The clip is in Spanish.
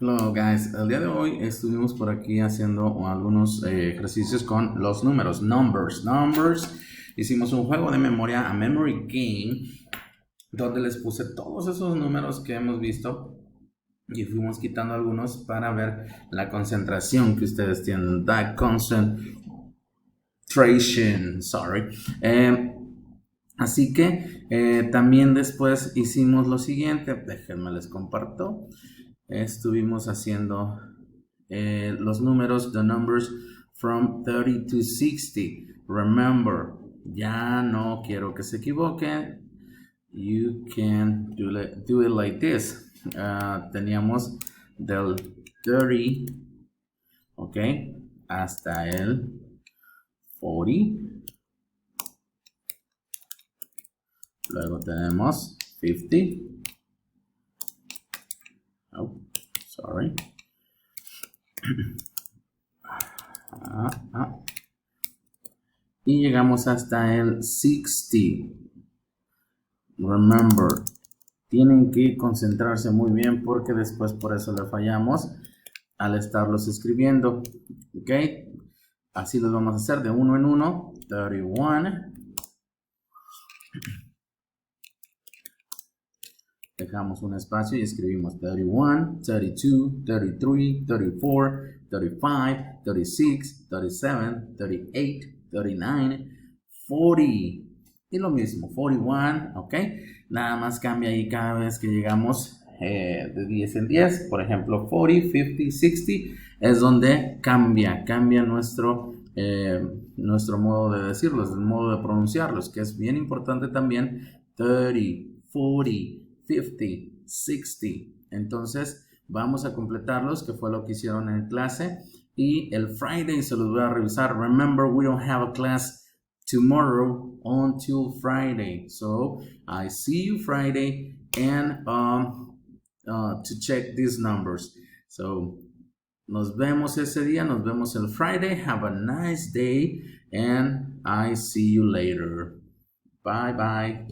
Hello guys, el día de hoy estuvimos por aquí haciendo algunos ejercicios con los números, numbers. Hicimos un juego de memoria, a memory game, donde les puse todos esos números que hemos visto y fuimos quitando algunos para ver la concentración que ustedes tienen, the concentration, sorry. Así que también después hicimos lo siguiente, déjenme les comparto. Estuvimos haciendo los números, the numbers from 30 to 60. Remember, ya no quiero que se equivoquen. You can do it like this. Teníamos del 30, ok, hasta el 40. Luego tenemos 50. Oh, sorry. Y llegamos hasta el 60. Remember, tienen que concentrarse muy bien porque después por eso le fallamos al estarlos escribiendo. Ok, así los vamos a hacer de uno en uno. 31. Dejamos un espacio y escribimos 31, 32, 33, 34, 35, 36, 37, 38, 39, 40. Y lo mismo, 41, ¿ok? Nada más cambia ahí cada vez que llegamos de 10 en 10. Por ejemplo, 40, 50, 60 es donde cambia nuestro modo de decirlos, el modo de pronunciarlos, que es bien importante también. 30, 40, 50, 60. Entonces vamos a completarlos, que fue lo que hicieron en clase. Y el Friday se los voy a revisar. Remember, we don't have a class tomorrow until Friday. So I see you Friday and to check these numbers. So nos vemos ese día. Nos vemos el Friday. Have a nice day and I see you later. Bye bye.